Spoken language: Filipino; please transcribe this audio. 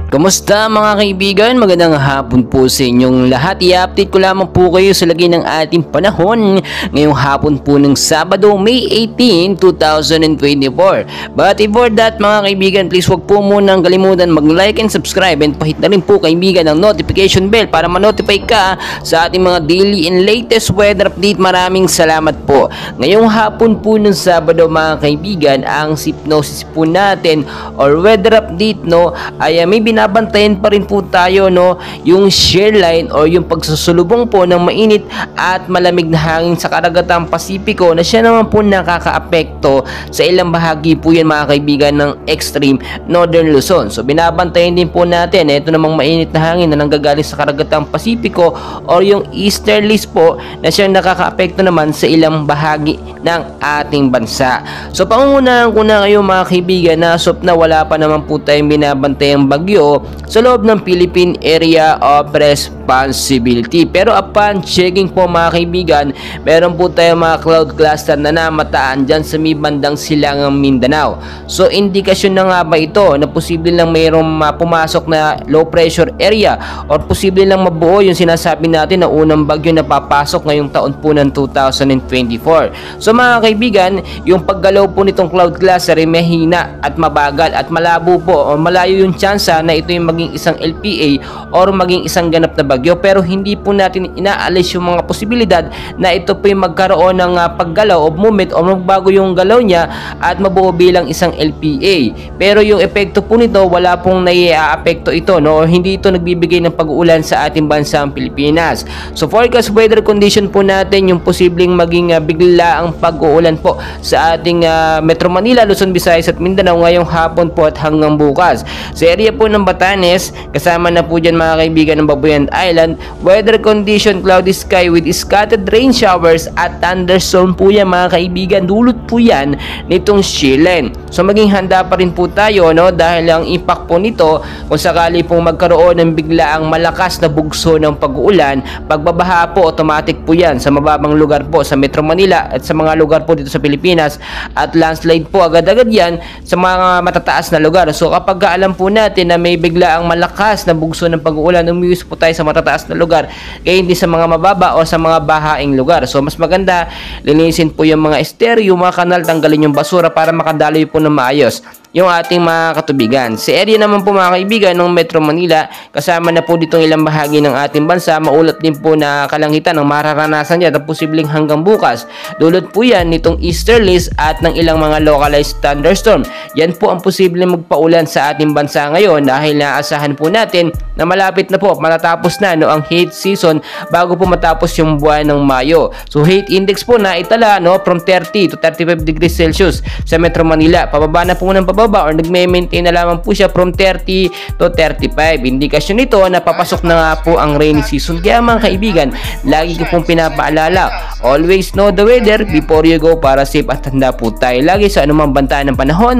Kumusta mga kaibigan? Magandang hapon po sa inyong lahat. I-update ko lamang po kayo sa lagay ng ating panahon ngayong hapon po ng Sabado, May 18, 2024. But before that mga kaibigan, please wag po munang kalimutan mag-like and subscribe, and pahit na rin po kaibigan ang notification bell para ma-notify ka sa ating mga daily and latest weather update. Maraming salamat po. Ngayong hapon po ng Sabado mga kaibigan, ang hypnosis po natin or weather update ay may binabantayan pa rin po tayo yung shear line or yung pagsusulubong po ng mainit at malamig na hangin sa karagatang Pasipiko na siya naman po nakakaapekto sa ilang bahagi po yan mga kaibigan ng extreme northern Luzon. So binabantayan din po natin ito namang mainit na hangin na nanggagaling sa karagatang Pasipiko or yung easterlies po na siya nakakaapekto naman sa ilang bahagi ng ating bansa. So pangungunahan ko na kayo mga kaibigan na wala pa naman po tayong binabantayang bagyo sa loob ng Philippine Area of Responsibility. Pero upon checking po mga kaibigan, meron po tayong mga cloud cluster na namataan dyan sa may bandang silangang Mindanao. So indikasyon na nga ba ito na posible lang mayroong pumasok na low pressure area or posible lang mabuo yung sinasabi natin na unang bagyo na papasok ngayong taon po ng 2024. So mga kaibigan, yung paggalaw po nitong cloud cluster ay mahina at mabagal at malabo po o malayo yung tsansa na ito yung maging isang LPA or maging isang ganap na bagyo, pero hindi po natin inaalis yung mga posibilidad na ito po yung magkaroon ng paggalaw o movement o magbago yung galaw niya at mabuo bilang isang LPA. Pero yung epekto po nito, wala pong naiaapekto ito, hindi ito nagbibigay ng pag-uulan sa ating bansang Pilipinas. So forecast weather condition po natin yung posibleng maging bigla ang pag-uulan po sa ating Metro Manila, Luzon, Visayas at Mindanao ngayong hapon po at hanggang bukas. Sa area po ng Batanes, kasama na po dyan mga kaibigan ng Babuyan Island, weather condition cloudy sky with scattered rain showers at thunderstorm po yan mga kaibigan. Dulot po yan nitong shear line. So maging handa pa rin po tayo dahil ang impact po nito kung sakali pong magkaroon ng biglaang malakas na bugso ng pag-uulan, pagbabaha po automatic po yan sa mababang lugar po sa Metro Manila at sa mga lugar po dito sa Pilipinas, at landslide po agad-agad yan sa mga matataas na lugar. So kapag alam po natin na may bigla ang malakas na bugso ng pag-uulan, umiwas po tayo sa matataas na lugar kaya hindi sa mga mababa o sa mga bahaing lugar. So mas maganda linisin po yung mga esteryo, mga kanal, tanggalin yung basura para makadaloy po ng maayos yung ating mga katubigan. Sa area naman po mga kaibigan ng Metro Manila, kasama na po ditong ilang bahagi ng ating bansa, maulat din po na kalangitan ng mararanasan niya at posibleng hanggang bukas. Dulot po yan nitong easterlies at ng ilang mga localized thunderstorm. Yan po ang posibleng magpaulan sa ating bansa ngayon dahil naasahan po natin na malapit na po matatapos na ang heat season bago po matapos yung buwan ng Mayo. So heat index po na itala from 30 to 35 degrees Celsius sa Metro Manila. Pababa na po ng pababa or nagme-maintain na lamang po siya from 30 to 35. Indikasyon nito na papasok na nga po ang rainy season. Kaya mga kaibigan, lagi ko pong pinapaalala, always know the weather before you go para safe at handa po tayo lagi sa anumang banta ng panahon.